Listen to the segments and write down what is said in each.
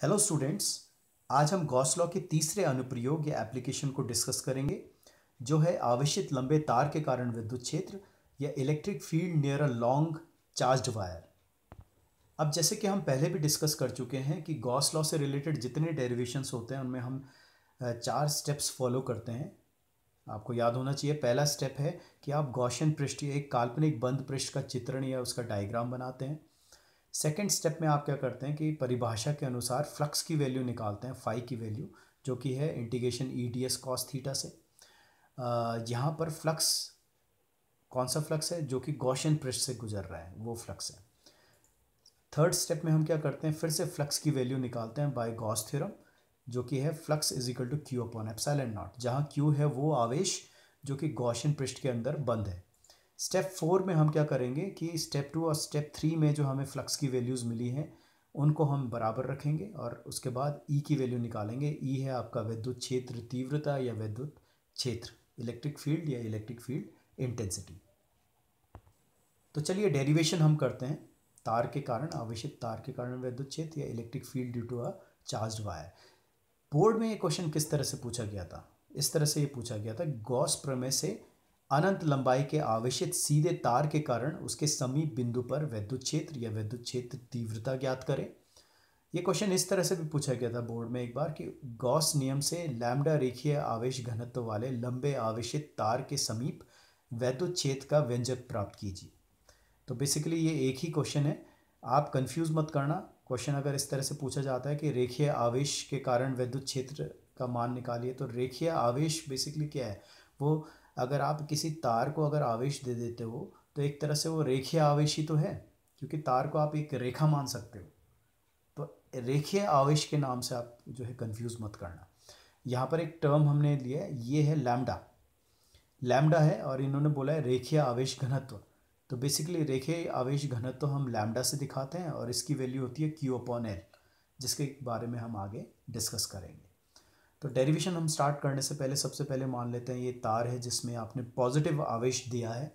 Hello students. आज हम Gauss law के तीसरे अनुप्रयोग या एप्लीकेशन को डिस्कस करेंगे, जो है आवेशित लंबे तार के कारण विद्युत क्षेत्र या electric field near a long charged wire. अब जैसे कि हम पहले भी डिस्कस कर चुके हैं कि गॉस लॉ से रिलेटेड जितने डेरिवेशंस होते हैं उनमें हम चार स्टेप्स फॉलो करते हैं। आपको याद होना चाहिए, पहला स्टेप है कि आप गॉसियन पृष्ठ या एक काल्पनिक बंद पृष्ठ का चित्रण या उसका डायग्राम बनाते हैं। सेकेंड स्टेप में आप क्या करते हैं कि परिभाषा के अनुसार फ्लक्स की वैल्यू निकालते हैं, फाई की वैल्यू, जो कि है integration E D S cos theta से। यहाँ पर फ्लक्स कौन सा फ्लक्स है? जो कि गॉसियन पृष्ठ से गुजर रहा है, वो फ्लक्स है। थर्ड स्टेप में हम क्या करते हैं, फिर से फ्लक्स की वैल्यू निकालते हैं बाय गॉस थ्योरम, जो कि है flux is equal to q upon epsilon naught, जहाँ क्यू है वो आवेश जो कि गॉसियन पृष्ठ के अंदर बंद है। स्टेप 4 में हम क्या करेंगे कि स्टेप 2 और स्टेप 3 में जो हमें फ्लक्स की वैल्यूज़ मिली हैं उनको हम बराबर रखेंगे और उसके बाद ई की वैल्यू निकालेंगे। ई है आपका विद्युत क्षेत्र तीव्रता या विद्युत क्षेत्र, इलेक्ट्रिक फील्ड या इलेक्ट्रिक फील्ड इंटेंसिटी। तो चलिए डेरिवेशन हम करते हैं। तार के कारण, आवेशित तार के कारण विद्युत क्षेत्र या electric field due to a charged wire. Board में ये क्वेश्चन किस तरह से पूछा गया था? इस तरह से ये पूछा गया था, गॉस प्रमेय से अनंत लंबाई के आवेशित सीधे तार के कारण उसके समीप बिंदु पर विद्युत क्षेत्र या विद्युत क्षेत्र तीव्रता ज्ञात करें। ये क्वेश्चन इस तरह से भी पूछा गया था बोर्ड में एक बार कि गॉस नियम से लैम्डा रेखीय आवेश घनत्व वाले लंबे आवेशित तार के समीप विद्युत क्षेत्र का व्यंजक प्राप्त कीजिए। तो बेसिकली ये एक ही क्वेश्चन है, आप कंफ्यूज मत करना। क्वेश्चन अगर इस तरह से पूछा जाता है कि रेखीय आवेश के कारण विद्युत क्षेत्र का मान निकालिए, तो रेखीय आवेश बेसिकली क्या है? वो अगर आप किसी तार को अगर आवेश दे देते हो तो एक तरह से वो रेखीय आवेश ही तो है, क्योंकि तार को आप एक रेखा मान सकते हो। तो रेखीय आवेश के नाम से आप जो है कंफ्यूज मत करना। यहाँ पर एक टर्म हमने लिया है, ये है लैम्डा। लैम्डा है और इन्होंने बोला है रेखीय आवेश घनत्व। तो बेसिकली रेखीय आवेश घनत्व हम लैम्डा से दिखाते हैं और इसकी वैल्यू होती है क्यू अपॉन एल, जिसके बारे में हम आगे डिस्कस करेंगे। तो डेरिवेशन हम स्टार्ट करने से पहले सबसे पहले मान लेते हैं ये तार है जिसमें आपने पॉजिटिव आवेश दिया है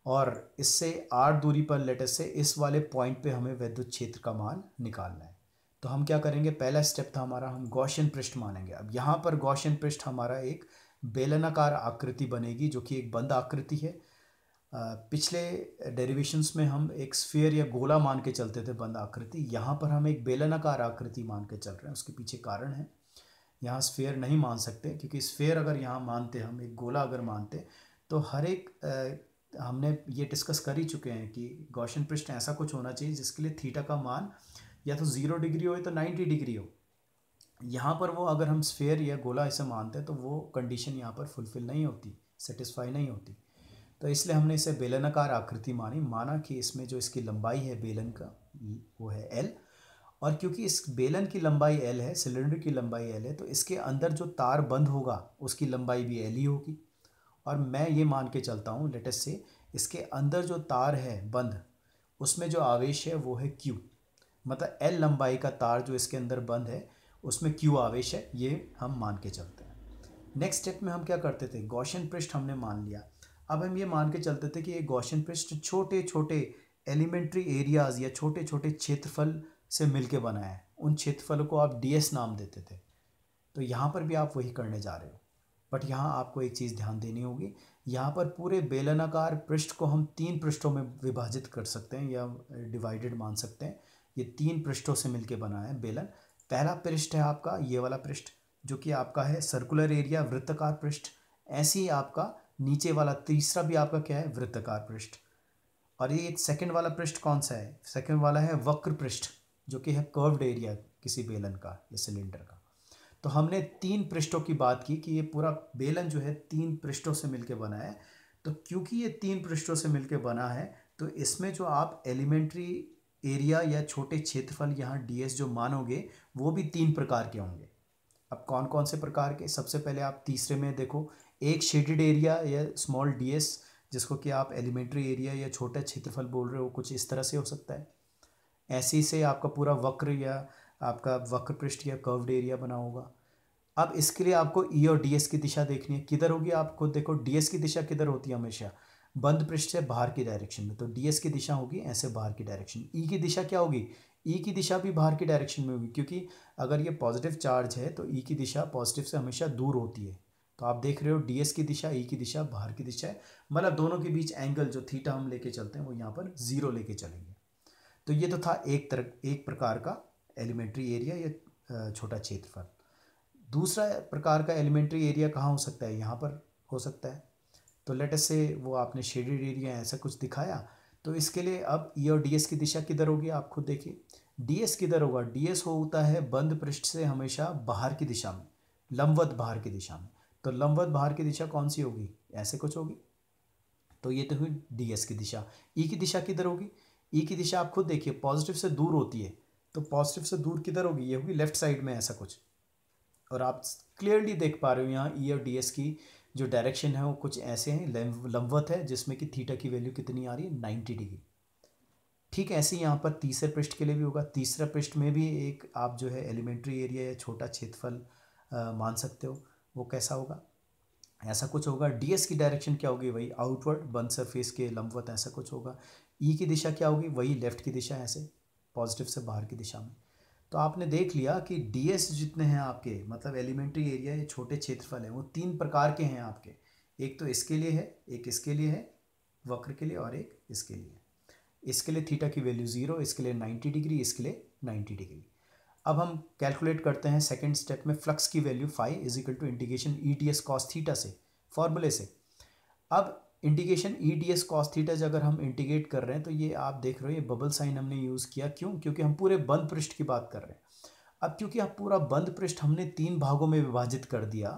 और इससे आर दूरी पर लेटेस्ट से इस वाले पॉइंट पे हमें विद्युत क्षेत्र का मान निकालना है। तो हम क्या करेंगे, पहला स्टेप था हमारा, हम गॉसियन पृष्ठ मानेंगे। अब यहाँ पर गॉसियन पृष्ठ हमारा एक बेलनाकार आकृति बनेगी, जो कि एक बंद आकृति है। पिछले डेरिवेशंस में हम एक स्फीयर या गोला मान के चलते थे बंद आकृति, यहाँ पर हम एक बेलनाकार आकृति मान के चल रहे हैं। उसके पीछे कारण है, यहाँ स्फीयर नहीं मान सकते, क्योंकि स्फीयर अगर यहाँ मानते, हम एक गोला अगर मानते, तो हर एक हमने ये डिस्कस कर ही चुके हैं कि गॉसियन पृष्ठ ऐसा कुछ होना चाहिए जिसके लिए थीटा का मान या तो 0 डिग्री हो या तो 90 डिग्री हो। यहाँ पर वो अगर हम स्फीयर या गोला इसे मानते हैं तो वो कंडीशन यहाँ पर फुलफिल नहीं होती, सेटिस्फाई नहीं होती। तो इसलिए हमने इसे बेलनाकार आकृति माना कि इसमें जो इसकी लंबाई है बेलन का, वो है एल। और क्योंकि इस बेलन की लंबाई एल है, सिलेंडर की लंबाई एल है, तो इसके अंदर जो तार बंद होगा उसकी लंबाई भी एल ही होगी। और मैं ये मान के चलता हूँ लेटेस्ट से, इसके अंदर जो तार है बंद, उसमें जो आवेश है वो है क्यू। मतलब एल लंबाई का तार जो इसके अंदर बंद है उसमें क्यू आवेश है, ये हम मान के चलते हैं। नेक्स्ट स्टेप में हम क्या करते थे, गॉसियन पृष्ठ हमने मान लिया। अब हम ये मान के चलते थे कि ये गॉसियन पृष्ठ छोटे छोटे एलिमेंट्री एरियाज या छोटे छोटे क्षेत्रफल से मिलके बना है। उन क्षेत्रफलों को आप डीएस नाम देते थे। तो यहाँ पर भी आप वही करने जा रहे हो, बट यहाँ आपको एक चीज़ ध्यान देनी होगी। यहाँ पर पूरे बेलनाकार पृष्ठ को हम 3 पृष्ठों में विभाजित कर सकते हैं या डिवाइडेड मान सकते हैं। ये 3 पृष्ठों से मिलके बना है बेलन। पहला पृष्ठ है आपका ये वाला पृष्ठ, जो कि आपका है सर्कुलर एरिया, वृत्ताकार पृष्ठ। ऐसे ही आपका नीचे वाला तीसरा भी आपका क्या है, वृत्ताकार पृष्ठ। और ये सेकंड वाला पृष्ठ कौन सा है? सेकंड वाला है वक्र पृष्ठ, जो कि है कर्व्ड एरिया किसी बेलन का या सिलेंडर का। तो हमने 3 पृष्ठों की बात की कि ये पूरा बेलन जो है 3 पृष्ठों से मिलकर बना है। तो क्योंकि ये 3 पृष्ठों से मिलकर बना है, तो इसमें जो आप एलिमेंट्री एरिया या छोटे क्षेत्रफल यहाँ डीएस जो मानोगे वो भी 3 प्रकार के होंगे। अब कौन कौन से प्रकार के? सबसे पहले आप तीसरे में देखो, एक शेडेड एरिया या स्मॉल डीएस, जिसको कि आप एलिमेंट्री एरिया या छोटा क्षेत्रफल बोल रहे हो, कुछ इस तरह से हो सकता है। ऐसे से आपका पूरा वक्र या आपका वक्र पृष्ठ या कर्व्ड एरिया बना होगा। अब इसके लिए आपको ई और डीएस की दिशा देखनी है, किधर होगी? आपको देखो डीएस की दिशा किधर होती है हमेशा, बंद पृष्ठ से बाहर की डायरेक्शन में। तो डीएस की दिशा होगी ऐसे बाहर की डायरेक्शन। ई की दिशा क्या होगी? ई की दिशा भी बाहर की डायरेक्शन में होगी, क्योंकि अगर ये पॉजिटिव चार्ज है तो ई की दिशा पॉजिटिव से हमेशा दूर होती है। तो आप देख रहे हो डीएस की दिशा, ई की दिशा बाहर की दिशा है, मतलब दोनों के बीच एंगल जो थीटा हम लेके चलते हैं वो यहाँ पर 0 लेके चलेंगे। तो ये तो था एक प्रकार का एलिमेंट्री एरिया या छोटा क्षेत्रफल। दूसरा प्रकार का एलिमेंट्री एरिया कहाँ हो सकता है, यहाँ पर हो सकता है। तो लेट अस से वो आपने शेडेड एरिया ऐसा कुछ दिखाया, तो इसके लिए अब ई और डीएस की दिशा किधर होगी आप खुद देखिए। डीएस किधर होगा, डीएस होता है बंद पृष्ठ से हमेशा बाहर की दिशा में, लंबवत बाहर की दिशा में। तो लंबवत बाहर की दिशा कौन सी होगी, ऐसे कुछ होगी। तो ये तो हुई डीएस की दिशा। ई की दिशा किधर होगी, ई की दिशा आप खुद देखिए पॉजिटिव से दूर होती है, तो पॉजिटिव से दूर किधर होगी, ये होगी लेफ्ट साइड में ऐसा कुछ। और आप क्लियरली देख पा रहे हो यहाँ ई और डीएस की जो डायरेक्शन है वो कुछ ऐसे हैं, लंबवत है, जिसमें कि थीटा की वैल्यू कितनी आ रही है, 90 डिग्री। ठीक है, ऐसे ही यहाँ पर तीसरे पृष्ठ के लिए भी होगा। तीसरा पृष्ठ में भी एक आप जो है एलिमेंट्री एरिया या छोटा क्षेत्रफल मान सकते हो। वो कैसा होगा, ऐसा कुछ होगा। डीएस की डायरेक्शन क्या होगी, वही आउटवर्ड बंद सरफेस के लंबवत ऐसा कुछ होगा। ई की दिशा क्या होगी, वही लेफ्ट की दिशा, ऐसे पॉजिटिव से बाहर की दिशा में। तो आपने देख लिया कि डीएस जितने हैं आपके, मतलब एलिमेंट्री एरिया ये छोटे क्षेत्रफल हैं, वो 3 प्रकार के हैं आपके। एक तो इसके लिए है, एक इसके लिए है वक्र के लिए, और एक इसके लिए। इसके लिए थीटा की वैल्यू 0, इसके लिए 90 डिग्री, इसके लिए 90 डिग्री। अब हम कैलकुलेट करते हैं सेकंड स्टेप में फ्लक्स की value phi is equal to integration E D S cos theta से, फॉर्मूले से। अब integration E D S cos theta अगर हम इंटीग्रेट कर रहे हैं तो ये आप देख रहे हो ये बबल साइन हमने यूज़ किया, क्यों, क्योंकि हम पूरे बंद पृष्ठ की बात कर रहे हैं। अब क्योंकि आप पूरा बंद पृष्ठ हमने 3 भागों में विभाजित कर दिया,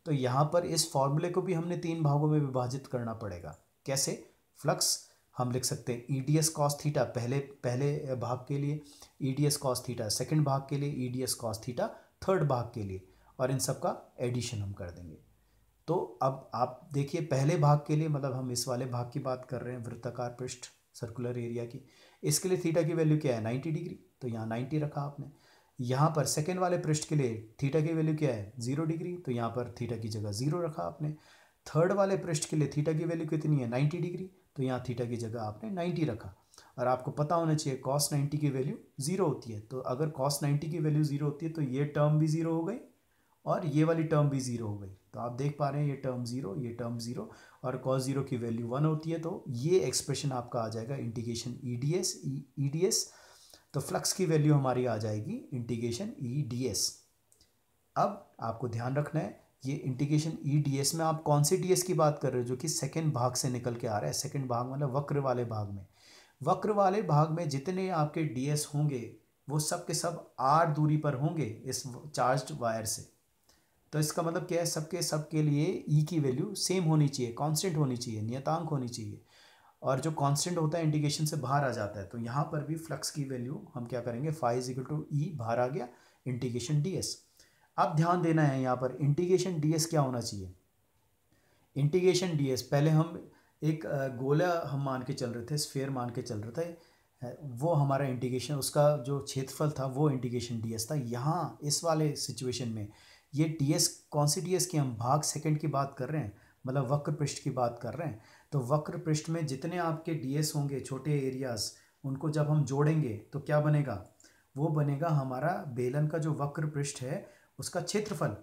तो यहाँ पर इस फॉर्मूले को भी हमने 3 भागों में विभाजित करना पड़ेगा। कैसे, फ्लक्स हम लिख सकते हैं ई डी एस कॉस थीटा पहले भाग के लिए, ई D S cos theta second भाग के लिए, ई D S cos theta third भाग के लिए, और इन सब का एडिशन हम कर देंगे। तो अब आप देखिए पहले भाग के लिए, मतलब हम इस वाले भाग की बात कर रहे हैं वृत्ताकार पृष्ठ सर्कुलर एरिया की, इसके लिए थीटा की वैल्यू क्या है, 90 डिग्री, तो यहाँ 90 रखा आपने। यहाँ पर सेकेंड वाले पृष्ठ के लिए थीटा की वैल्यू क्या है, 0 डिग्री, तो यहाँ पर थीटा की जगह 0 रखा आपने। थर्ड वाले पृष्ठ के लिए थीटा की वैल्यू कितनी है, 90 डिग्री, तो यहाँ थीटा की जगह आपने 90 रखा। और आपको पता होना चाहिए कॉस 90 की वैल्यू 0 होती है, तो अगर कॉस 90 की वैल्यू 0 होती है तो ये टर्म भी 0 हो गई और ये वाली टर्म भी 0 हो गई। तो आप देख पा रहे हैं ये टर्म 0, ये टर्म 0, और cos 0 की वैल्यू 1 होती है। तो ये एक्सप्रेशन आपका आ जाएगा इंटीग्रेशन ई डी एस। तो फ्लक्स की वैल्यू हमारी आ जाएगी इंटीग्रेशन ई डी एस। अब आपको ध्यान रखना है ये इंटीग्रेशन ई डी एस में आप कौन से डी एस की बात कर रहे हो, जो कि सेकेंड भाग से निकल के आ रहा है। सेकेंड भाग मतलब वक्र वाले भाग में, वक्र वाले भाग में जितने आपके डी एस होंगे वो सब के सब आर दूरी पर होंगे इस चार्ज्ड वायर से। तो इसका मतलब क्या है, सबके लिए ई की वैल्यू सेम होनी चाहिए, कांस्टेंट होनी चाहिए, नियतांक होनी चाहिए। और जो कांस्टेंट होता है इंटीग्रेशन से बाहर आ जाता है। तो यहाँ पर भी फ्लक्स की वैल्यू हम क्या करेंगे, फाई इज इक्वल टू ई, बाहर आ गया इंटीग्रेशन डी एस। अब ध्यान देना है यहाँ पर इंटीग्रेशन डी एस क्या होना चाहिए। इंटीग्रेशन डी एस पहले हम एक गोला हम मान के चल रहे थे, स्फेयर मान के चल रहे थे, वो हमारा इंटीग्रेशन, उसका जो क्षेत्रफल था वो इंटीग्रेशन डी एस था। यहाँ इस वाले सिचुएशन में ये डी एस कौन सी डी एस की, हम भाग सेकंड की बात कर रहे हैं, मतलब वक्र पृष्ठ की बात कर रहे हैं। तो वक्र पृष्ठ में जितने आपके डी एस होंगे छोटे एरियाज, उनको जब हम जोड़ेंगे तो क्या बनेगा, वो बनेगा हमारा बेलन का जो वक्र पृष्ठ है उसका क्षेत्रफल,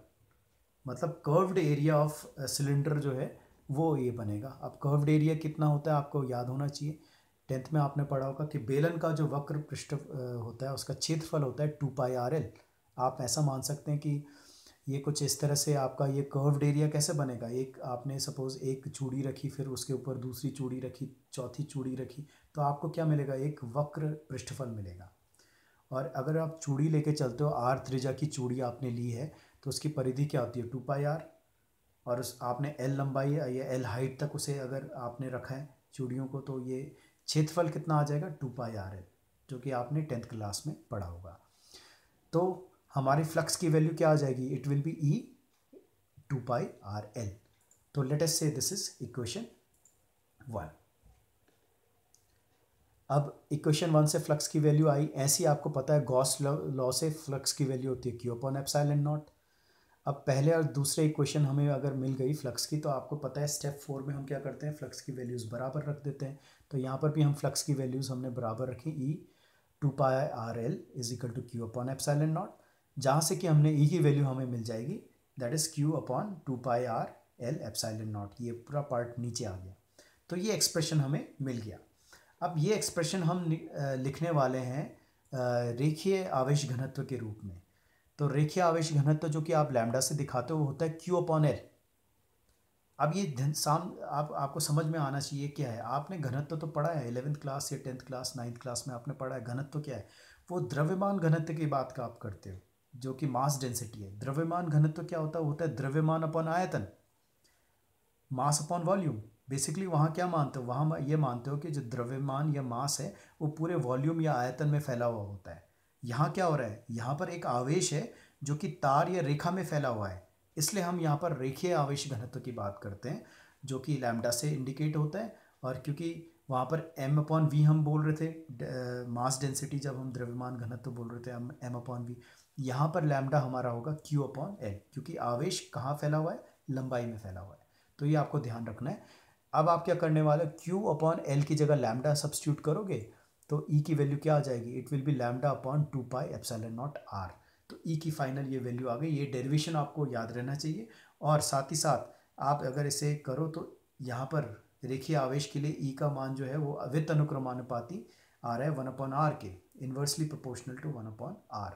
मतलब कर्व्ड एरिया ऑफ सिलेंडर जो है वो ये बनेगा। अब कर्व्ड एरिया कितना होता है आपको याद होना चाहिए, 10th में आपने पढ़ा होगा कि बेलन का जो वक्र पृष्ठ होता है उसका क्षेत्रफल होता है 2πrl। आप ऐसा मान सकते हैं कि ये कुछ इस तरह से आपका ये कर्व्ड एरिया कैसे बनेगा, एक आपने सपोज एक चूड़ी रखी, फिर उसके ऊपर दूसरी चूड़ी रखी, चौथी चूड़ी रखी, तो आपको क्या मिलेगा, एक वक्र पृष्ठफल मिलेगा। और अगर आप चूड़ी लेके चलते हो, आर त्रिज्या की चूड़ी आपने ली है, तो उसकी परिधि क्या होती है 2πr, और उस आपने एल लंबाई या एल हाइट तक उसे अगर आपने रखा है चूड़ियों को, तो ये क्षेत्रफल कितना आ जाएगा 2πrl, जो कि आपने 10th क्लास में पढ़ा होगा। तो हमारी फ्लक्स की वैल्यू क्या आ जाएगी, it will B E 2πrl। तो लेट अस से दिस इज इक्वेशन 1। अब इक्वेशन 1 से फ्लक्स की वैल्यू आई, ऐसी आपको पता है गॉस लॉ से फ्लक्स की वैल्यू होती है Q अपॉन एप्सिलॉन नॉट। अब पहले और दूसरे इक्वेशन हमें अगर मिल गई फ्लक्स की, तो आपको पता है स्टेप 4 में हम क्या करते हैं, फ्लक्स की वैल्यूज़ बराबर रख देते हैं। तो यहाँ पर भी हम फ्लक्स की वैल्यूज़ हमने बराबर रखी, E 2πRL is equal to Q upon epsilon naught, जहाँ से कि हमने E की वैल्यू हमें मिल जाएगी, that is Q upon 2πRL epsilon not. ये पूरा पार्ट नीचे आ गया, तो ये एक्सप्रेशन हमें मिल गया। अब ये एक्सप्रेशन हम लिखने वाले हैं रेखीय आवेश घनत्व के रूप में। तो रेखीय आवेश घनत्व जो कि आप लैम्डा से दिखाते हो होता है Q अपॉन L। अब ये आपको समझ में आना चाहिए क्या है। आपने घनत्व तो पढ़ा है 11th क्लास या 10th क्लास 9th क्लास में आपने पढ़ा है। घनत्व क्या है? वो द्रव्यमान घनत्व की बात का आप करते हो, जो कि मास डेंसिटी है। द्रव्यमान घनत्व क्या होता है द्रव्यमान अपन आयतन, मास अपॉन वॉल्यूम। बेसिकली वहाँ क्या मानते हो, वहाँ ये मानते हो कि जो द्रव्यमान या मास है वो पूरे वॉल्यूम या आयतन में फैला हुआ होता है। यहाँ क्या हो रहा है, यहाँ पर एक आवेश है जो कि तार या रेखा में फैला हुआ है, इसलिए हम यहाँ पर रेखीय आवेश घनत्व की बात करते हैं, जो कि लैम्डा से इंडिकेट होता है। और क्योंकि वहाँ पर m अपॉन वी हम बोल रहे थे, मास डेंसिटी जब हम द्रव्यमान घनत्व बोल रहे थे हम m अपॉन वी, यहाँ पर लैम्डा हमारा होगा Q अपॉन L, क्योंकि आवेश कहाँ फैला हुआ है, लंबाई में फैला हुआ है। तो ये आपको ध्यान रखना है। अब आप क्या करने वाले, Q अपॉन L की जगह लैम्डा सब्स्टिट्यूट करोगे तो E की वैल्यू क्या आ जाएगी, it will be lambda upon 2π epsilon naught R। तो E की फाइनल ये वैल्यू आ गई। ये डेरिवेशन आपको याद रहना चाहिए। और साथ ही साथ आप अगर इसे करो तो यहाँ पर रेखीय आवेश के लिए E का मान जो है वो अवित अनुक्रमानुपाती आ रहा है 1/r के, इन्वर्सली प्रोपोर्शनल टू 1/r।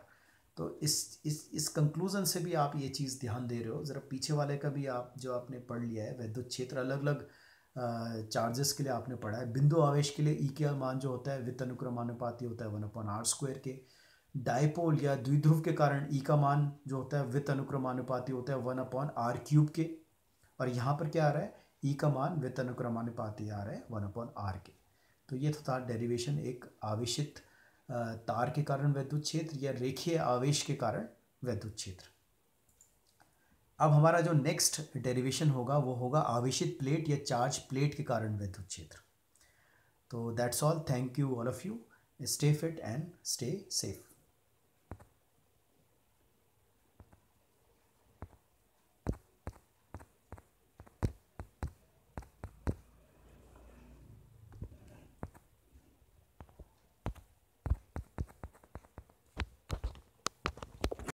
तो इस कंक्लूजन से भी आप ये चीज़ ध्यान दे रहे हो। ज़रा पीछे वाले का भी आप जो आपने पढ़ लिया है, विद्युत क्षेत्र अलग अलग चार्जेस के लिए आपने पढ़ा है। बिंदु आवेश के लिए E का मान जो होता है वित्त अनुक्रमानुपाती होता है 1/r² के। डायपोल या द्विध्रुव के कारण E का मान जो होता है वित्त अनुक्रमानुपाती होता है 1/r³ के। और यहाँ पर क्या आ रहा है, E का मान वित्त अनुक्रमानुपाती आ रहा है 1/r के। तो ये था डेरिवेशन एक आवेशित तार के कारण विद्युत क्षेत्र या रेखीय आवेश के कारण विद्युत क्षेत्र। अब हमारा जो नेक्स्ट डेरिवेशन होगा वो होगा आवेशित प्लेट या चार्ज प्लेट के कारण विद्युत क्षेत्र। तो that's all, thank you all of you, stay fit and stay safe.